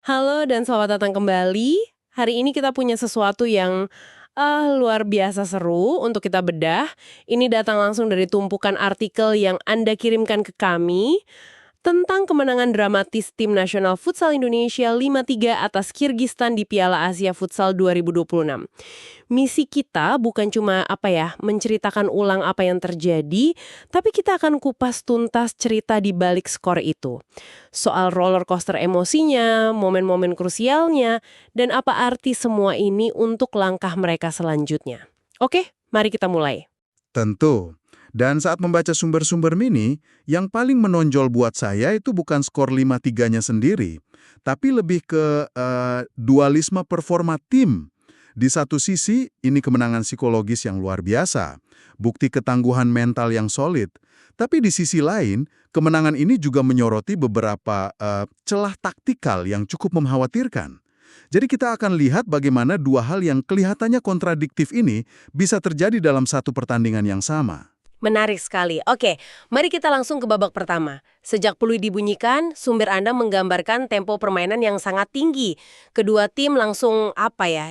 Halo dan selamat datang kembali. Hari ini kita punya sesuatu yang luar biasa seru untuk kita bedah. Ini datang langsung dari tumpukan artikel yang Anda kirimkan ke kami tentang kemenangan dramatis Tim Nasional Futsal Indonesia 5-3 atas Kirgistan di Piala Asia Futsal 2026. Misi kita bukan cuma menceritakan ulang apa yang terjadi, tapi kita akan kupas tuntas cerita di balik skor itu. Soal roller coaster emosinya, momen-momen krusialnya, dan apa arti semua ini untuk langkah mereka selanjutnya. Oke, mari kita mulai. Tentu. Dan saat membaca sumber-sumber mini, yang paling menonjol buat saya itu bukan skor 5-3-nya sendiri, tapi lebih ke dualisme performa tim. Di satu sisi, ini kemenangan psikologis yang luar biasa, bukti ketangguhan mental yang solid. Tapi di sisi lain, kemenangan ini juga menyoroti beberapa celah taktikal yang cukup mengkhawatirkan. Jadi kita akan lihat bagaimana dua hal yang kelihatannya kontradiktif ini bisa terjadi dalam satu pertandingan yang sama. Menarik sekali. Oke, mari kita langsung ke babak pertama. Sejak peluit dibunyikan, sumber Anda menggambarkan tempo permainan yang sangat tinggi. Kedua tim langsung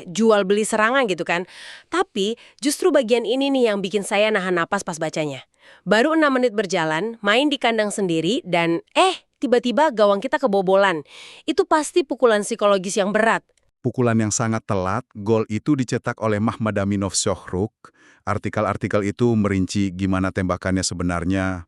jual beli serangan gitu kan. Tapi justru bagian ini nih yang bikin saya nahan napas pas bacanya. Baru 6 menit berjalan, main di kandang sendiri dan tiba-tiba gawang kita kebobolan. Itu pasti pukulan psikologis yang berat. Pukulan yang sangat telat, gol itu dicetak oleh Mahmadaminov Shohruk. Artikel-artikel itu merinci gimana tembakannya sebenarnya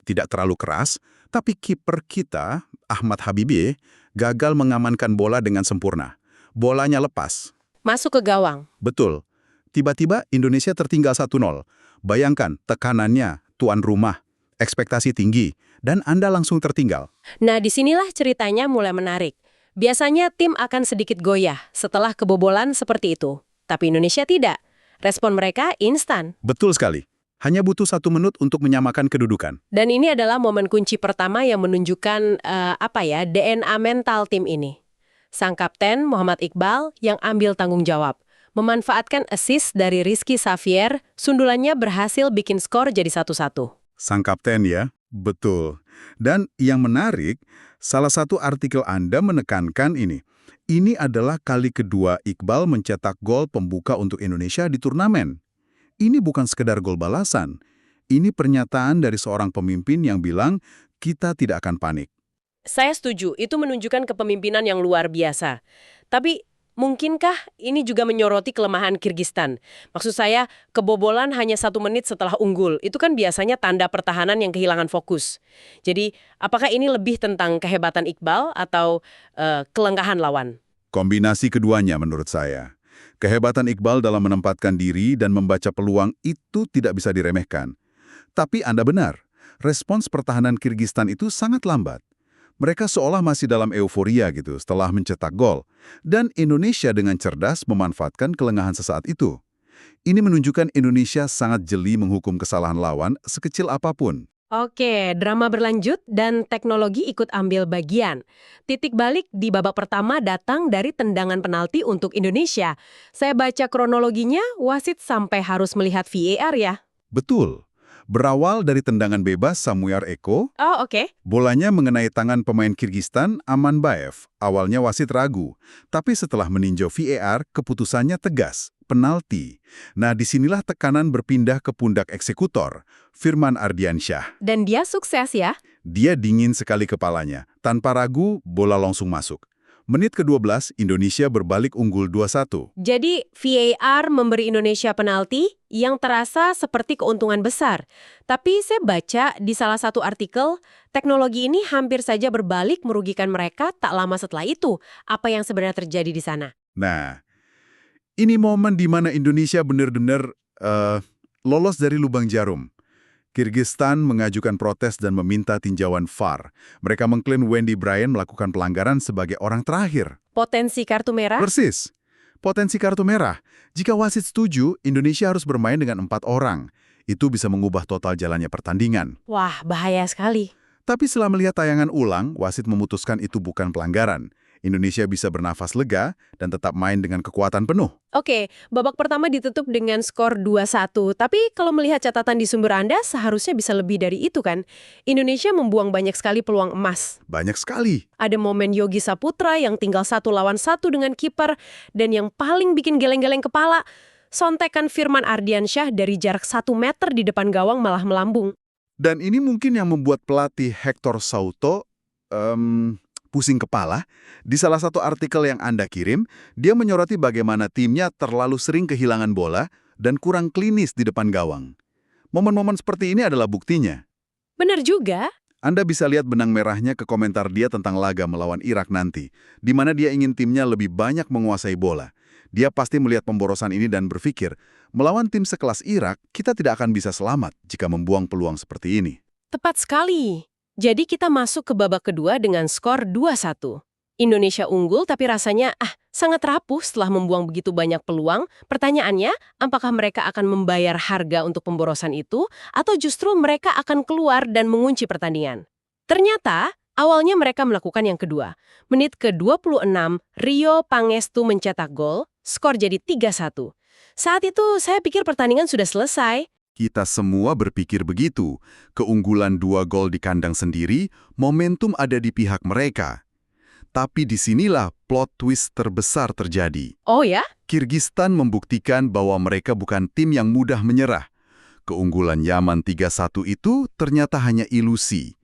tidak terlalu keras, tapi kiper kita, Ahmad Habibie, gagal mengamankan bola dengan sempurna. Bolanya lepas. Masuk ke gawang. Betul. Tiba-tiba Indonesia tertinggal 1-0. Bayangkan tekanannya, tuan rumah, ekspektasi tinggi, dan Anda langsung tertinggal. Nah, disinilah ceritanya mulai menarik. Biasanya tim akan sedikit goyah setelah kebobolan seperti itu. Tapi Indonesia tidak. Respon mereka instan. Betul sekali. Hanya butuh 1 menit untuk menyamakan kedudukan. Dan ini adalah momen kunci pertama yang menunjukkan DNA mental tim ini. Sang kapten Muhammad Iqbal yang ambil tanggung jawab. Memanfaatkan assist dari Rizky Xavier, sundulannya berhasil bikin skor jadi 1-1. Sang kapten ya, betul. Dan yang menarik, salah satu artikel Anda menekankan ini. Ini adalah kali kedua Iqbal mencetak gol pembuka untuk Indonesia di turnamen. Ini bukan sekedar gol balasan. Ini pernyataan dari seorang pemimpin yang bilang, kita tidak akan panik. Saya setuju, itu menunjukkan kepemimpinan yang luar biasa. Tapi mungkinkah ini juga menyoroti kelemahan Kirgistan? Maksud saya, kebobolan hanya 1 menit setelah unggul. Itu kan biasanya tanda pertahanan yang kehilangan fokus. Jadi, apakah ini lebih tentang kehebatan Iqbal atau kelengkahan lawan? Kombinasi keduanya menurut saya. Kehebatan Iqbal dalam menempatkan diri dan membaca peluang itu tidak bisa diremehkan. Tapi Anda benar, respons pertahanan Kirgistan itu sangat lambat. Mereka seolah masih dalam euforia gitu setelah mencetak gol. Dan Indonesia dengan cerdas memanfaatkan kelengahan sesaat itu. Ini menunjukkan Indonesia sangat jeli menghukum kesalahan lawan sekecil apapun. Oke, drama berlanjut dan teknologi ikut ambil bagian. Titik balik di babak pertama datang dari tendangan penalti untuk Indonesia. Saya baca kronologinya, wasit sampai harus melihat VAR ya. Betul. Berawal dari tendangan bebas Samuel Eko, Oh, oke. bolanya mengenai tangan pemain Kirgistan Amanbaev. Awalnya wasit ragu, tapi setelah meninjau VAR, keputusannya tegas, penalti. Nah, disinilah tekanan berpindah ke pundak eksekutor, Firman Ardiansyah. Dan dia sukses ya. Dia dingin sekali kepalanya. Tanpa ragu, bola langsung masuk. Menit ke-12, Indonesia berbalik unggul 2-1. Jadi VAR memberi Indonesia penalti yang terasa seperti keuntungan besar. Tapi saya baca di salah satu artikel, teknologi ini hampir saja berbalik merugikan mereka tak lama setelah itu. Apa yang sebenarnya terjadi di sana? Nah, ini momen di mana Indonesia benar-benar lolos dari lubang jarum. Kirgistan mengajukan protes dan meminta tinjauan VAR. Mereka mengklaim Wendy Bryan melakukan pelanggaran sebagai orang terakhir. Potensi kartu merah? Persis. Potensi kartu merah. Jika wasit setuju, Indonesia harus bermain dengan 4 orang. Itu bisa mengubah total jalannya pertandingan. Wah, bahaya sekali. Tapi setelah melihat tayangan ulang, wasit memutuskan itu bukan pelanggaran. Indonesia bisa bernafas lega dan tetap main dengan kekuatan penuh. Oke, babak pertama ditutup dengan skor 2-1. Tapi kalau melihat catatan di sumber Anda, seharusnya bisa lebih dari itu kan? Indonesia membuang banyak sekali peluang emas. Banyak sekali. Ada momen Yogi Saputra yang tinggal 1-1 dengan kiper, dan yang paling bikin geleng-geleng kepala, sontekan Firman Ardiansyah dari jarak 1 meter di depan gawang malah melambung. Dan ini mungkin yang membuat pelatih Hector Souto pusing kepala. Di salah satu artikel yang Anda kirim, dia menyoroti bagaimana timnya terlalu sering kehilangan bola dan kurang klinis di depan gawang. Momen-momen seperti ini adalah buktinya. Benar juga. Anda bisa lihat benang merahnya ke komentar dia tentang laga melawan Irak nanti, di mana dia ingin timnya lebih banyak menguasai bola. Dia pasti melihat pemborosan ini dan berpikir, melawan tim sekelas Irak, kita tidak akan bisa selamat jika membuang peluang seperti ini. Tepat sekali. Jadi kita masuk ke babak kedua dengan skor 2-1. Indonesia unggul tapi rasanya sangat rapuh setelah membuang begitu banyak peluang. Pertanyaannya, apakah mereka akan membayar harga untuk pemborosan itu atau justru mereka akan keluar dan mengunci pertandingan? Ternyata, awalnya mereka melakukan yang kedua. Menit ke-26, Rio Pangestu mencetak gol, skor jadi 3-1. Saat itu saya pikir pertandingan sudah selesai. Kita semua berpikir begitu. Keunggulan 2 gol di kandang sendiri, momentum ada di pihak mereka. Tapi disinilah plot twist terbesar terjadi. Oh ya? Kirgistan membuktikan bahwa mereka bukan tim yang mudah menyerah. Keunggulan Yaman 3-1 itu ternyata hanya ilusi.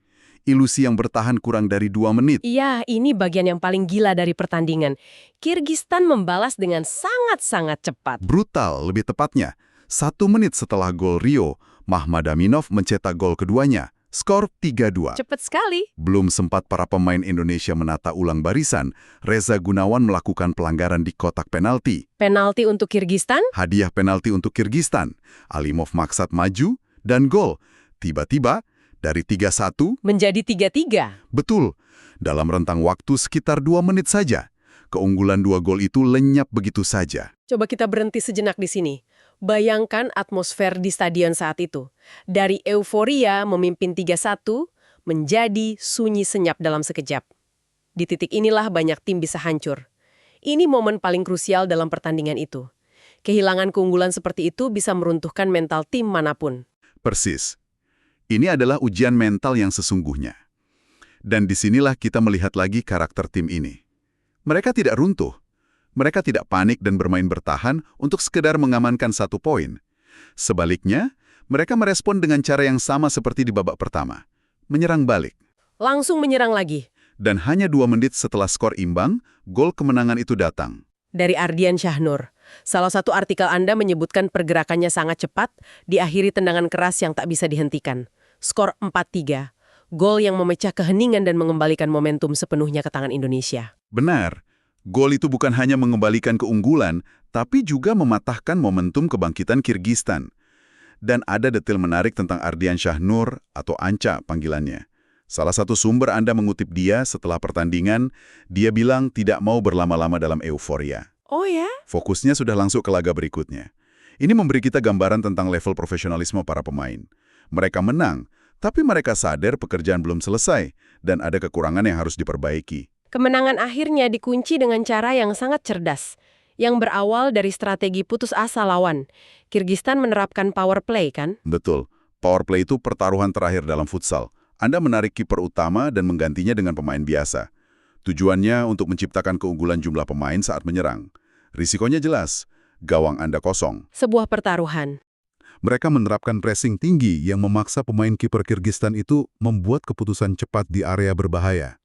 Ilusi yang bertahan kurang dari 2 menit. Iya, ini bagian yang paling gila dari pertandingan. Kirgistan membalas dengan sangat-sangat cepat. Brutal, lebih tepatnya. 1 menit setelah gol Rio, Mahmad Aminov mencetak gol keduanya. Skor 3-2. Cepat sekali. Belum sempat para pemain Indonesia menata ulang barisan, Reza Gunawan melakukan pelanggaran di kotak penalti. Penalti untuk Kirgistan? Hadiah penalti untuk Kirgistan. Alimov maksat maju, dan gol. Tiba-tiba, dari 3-1, menjadi 3-3. betul, dalam rentang waktu sekitar 2 menit saja. Keunggulan 2 gol itu lenyap begitu saja. Coba kita berhenti sejenak di sini. Bayangkan atmosfer di stadion saat itu. Dari euforia memimpin 3-1, menjadi sunyi senyap dalam sekejap. Di titik inilah banyak tim bisa hancur. Ini momen paling krusial dalam pertandingan itu. Kehilangan keunggulan seperti itu bisa meruntuhkan mental tim manapun. Persis. Ini adalah ujian mental yang sesungguhnya. Dan disinilah kita melihat lagi karakter tim ini. Mereka tidak runtuh. Mereka tidak panik dan bermain bertahan untuk sekedar mengamankan 1 poin. Sebaliknya, mereka merespon dengan cara yang sama seperti di babak pertama. Menyerang balik. Langsung menyerang lagi. Dan hanya 2 menit setelah skor imbang, gol kemenangan itu datang. Dari Ardiansyah Nur. Salah satu artikel Anda menyebutkan pergerakannya sangat cepat, diakhiri tendangan keras yang tak bisa dihentikan. Skor 4-3. Gol yang memecah keheningan dan mengembalikan momentum sepenuhnya ke tangan Indonesia. Benar. Gol itu bukan hanya mengembalikan keunggulan, tapi juga mematahkan momentum kebangkitan Kirgistan. Dan ada detail menarik tentang Ardiansyah Nur atau Anca panggilannya. Salah satu sumber Anda mengutip dia setelah pertandingan, dia bilang tidak mau berlama-lama dalam euforia. Oh ya? Fokusnya sudah langsung ke laga berikutnya. Ini memberi kita gambaran tentang level profesionalisme para pemain. Mereka menang, tapi mereka sadar pekerjaan belum selesai dan ada kekurangan yang harus diperbaiki. Kemenangan akhirnya dikunci dengan cara yang sangat cerdas, yang berawal dari strategi putus asa lawan. Kirgistan menerapkan power play, kan? Betul. Power play itu pertaruhan terakhir dalam futsal. Anda menarik kiper utama dan menggantinya dengan pemain biasa. Tujuannya untuk menciptakan keunggulan jumlah pemain saat menyerang. Risikonya jelas, gawang Anda kosong. Sebuah pertaruhan. Mereka menerapkan pressing tinggi yang memaksa pemain kiper Kirgistan itu membuat keputusan cepat di area berbahaya.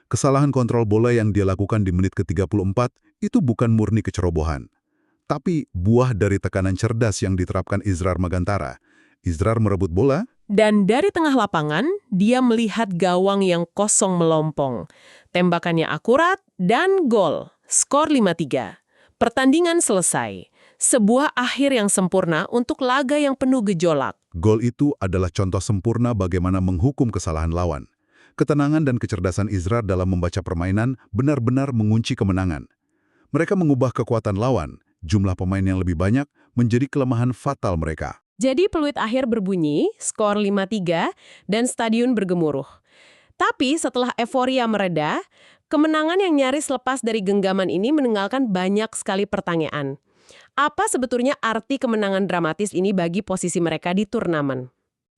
Kesalahan kontrol bola yang dia lakukan di menit ke-34 itu bukan murni kecerobohan, tapi buah dari tekanan cerdas yang diterapkan Izrar Magantara. Izrar merebut bola, Dan dari tengah lapangan, dia melihat gawang yang kosong melompong. Tembakannya akurat dan gol. Skor 5-3. Pertandingan selesai. Sebuah akhir yang sempurna untuk laga yang penuh gejolak. gol itu adalah contoh sempurna bagaimana menghukum kesalahan lawan. Ketenangan dan kecerdasan Izrar dalam membaca permainan benar-benar mengunci kemenangan. Mereka mengubah kekuatan lawan, jumlah pemain yang lebih banyak, menjadi kelemahan fatal mereka. Jadi peluit akhir berbunyi, skor 5-3, dan stadion bergemuruh. Tapi setelah euforia mereda, Kemenangan yang nyaris lepas dari genggaman ini meninggalkan banyak sekali pertanyaan. Apa sebetulnya arti kemenangan dramatis ini bagi posisi mereka di turnamen?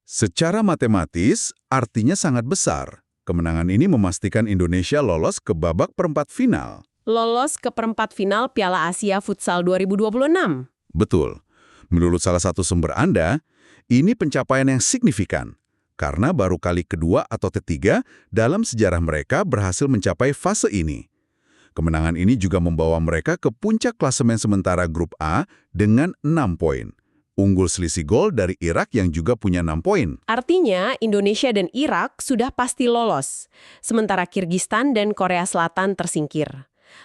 Secara matematis, artinya sangat besar. Kemenangan ini memastikan Indonesia lolos ke babak perempat final. Lolos ke perempat final Piala Asia Futsal 2026. Betul. Menurut salah satu sumber Anda, ini pencapaian yang signifikan. Karena baru kali kedua atau ketiga dalam sejarah mereka berhasil mencapai fase ini. Kemenangan ini juga membawa mereka ke puncak klasemen sementara grup A dengan 6 poin. Unggul selisih gol dari Irak yang juga punya 6 poin. Artinya, Indonesia dan Irak sudah pasti lolos. Sementara Kirgistan dan Korea Selatan tersingkir.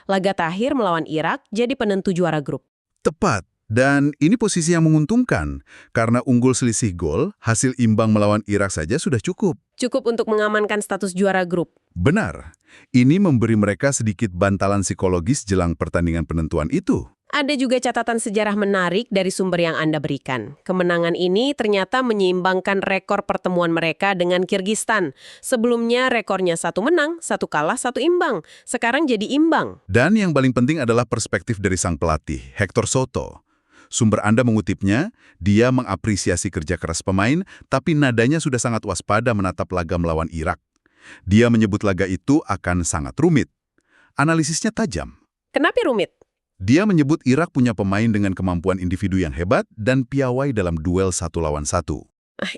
Laga terakhir melawan Irak jadi penentu juara grup. Tepat. Dan ini posisi yang menguntungkan, karena unggul selisih gol, hasil imbang melawan Irak saja sudah cukup. Cukup untuk mengamankan status juara grup. Benar. Ini memberi mereka sedikit bantalan psikologis jelang pertandingan penentuan itu. Ada juga catatan sejarah menarik dari sumber yang Anda berikan. Kemenangan ini ternyata menyeimbangkan rekor pertemuan mereka dengan Kirgistan. Sebelumnya rekornya 1 menang, 1 kalah, 1 imbang. Sekarang jadi imbang. Dan yang paling penting adalah perspektif dari sang pelatih, Hector Soto. Sumber Anda mengutipnya, dia mengapresiasi kerja keras pemain, tapi nadanya sudah sangat waspada menatap laga melawan Irak. Dia menyebut laga itu akan sangat rumit. Analisisnya tajam. Kenapa rumit? Dia menyebut Irak punya pemain dengan kemampuan individu yang hebat dan piawai dalam duel 1 lawan 1.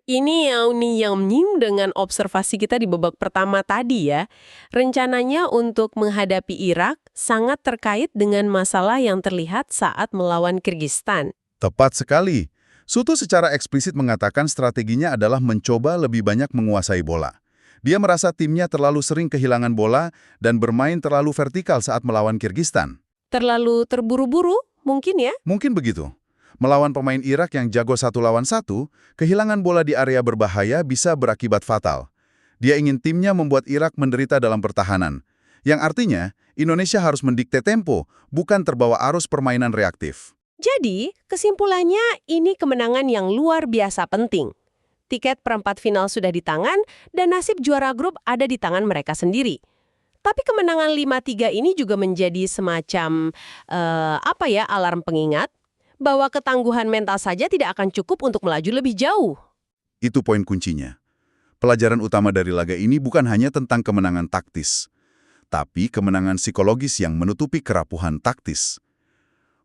Ini yang nyim dengan observasi kita di babak pertama tadi ya. Rencananya untuk menghadapi Irak sangat terkait dengan masalah yang terlihat saat melawan Kirgistan. Tepat sekali. Soto secara eksplisit mengatakan strateginya adalah mencoba lebih banyak menguasai bola. Dia merasa timnya terlalu sering kehilangan bola dan bermain terlalu vertikal saat melawan Kirgistan. Terlalu terburu-buru mungkin ya? Mungkin begitu. Melawan pemain Irak yang jago 1 lawan 1, kehilangan bola di area berbahaya bisa berakibat fatal. Dia ingin timnya membuat Irak menderita dalam pertahanan. Yang artinya, Indonesia harus mendikte tempo, bukan terbawa arus permainan reaktif. Jadi, kesimpulannya ini kemenangan yang luar biasa penting. Tiket perempat final sudah di tangan dan nasib juara grup ada di tangan mereka sendiri. Tapi kemenangan 5-3 ini juga menjadi semacam alarm pengingat bahwa ketangguhan mental saja tidak akan cukup untuk melaju lebih jauh. Itu poin kuncinya. Pelajaran utama dari laga ini bukan hanya tentang kemenangan taktis, tapi kemenangan psikologis yang menutupi kerapuhan taktis.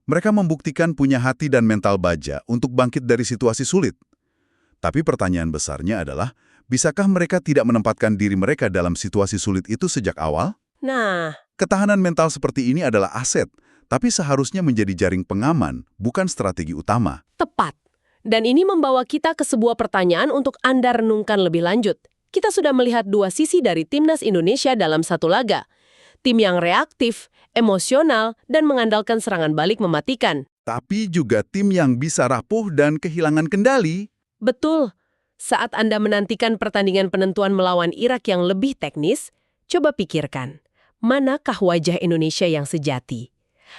Mereka membuktikan punya hati dan mental baja untuk bangkit dari situasi sulit. Tapi pertanyaan besarnya adalah, bisakah mereka tidak menempatkan diri mereka dalam situasi sulit itu sejak awal? Nah, Ketahanan mental seperti ini adalah aset, tapi seharusnya menjadi jaring pengaman, bukan strategi utama. tepat. Dan ini membawa kita ke sebuah pertanyaan untuk Anda renungkan lebih lanjut. Kita sudah melihat dua sisi dari timnas Indonesia dalam satu laga. Tim yang reaktif, emosional, dan mengandalkan serangan balik mematikan. Tapi juga tim yang bisa rapuh dan kehilangan kendali. Betul. Saat Anda menantikan pertandingan penentuan melawan Irak yang lebih teknis, coba pikirkan, manakah wajah Indonesia yang sejati?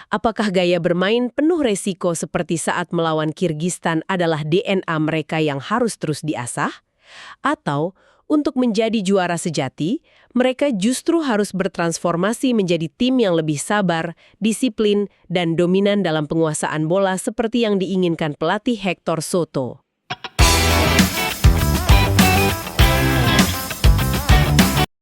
Apakah gaya bermain penuh resiko seperti saat melawan Kirgistan adalah DNA mereka yang harus terus diasah? Atau, untuk menjadi juara sejati, mereka justru harus bertransformasi menjadi tim yang lebih sabar, disiplin, dan dominan dalam penguasaan bola seperti yang diinginkan pelatih Hector Soto?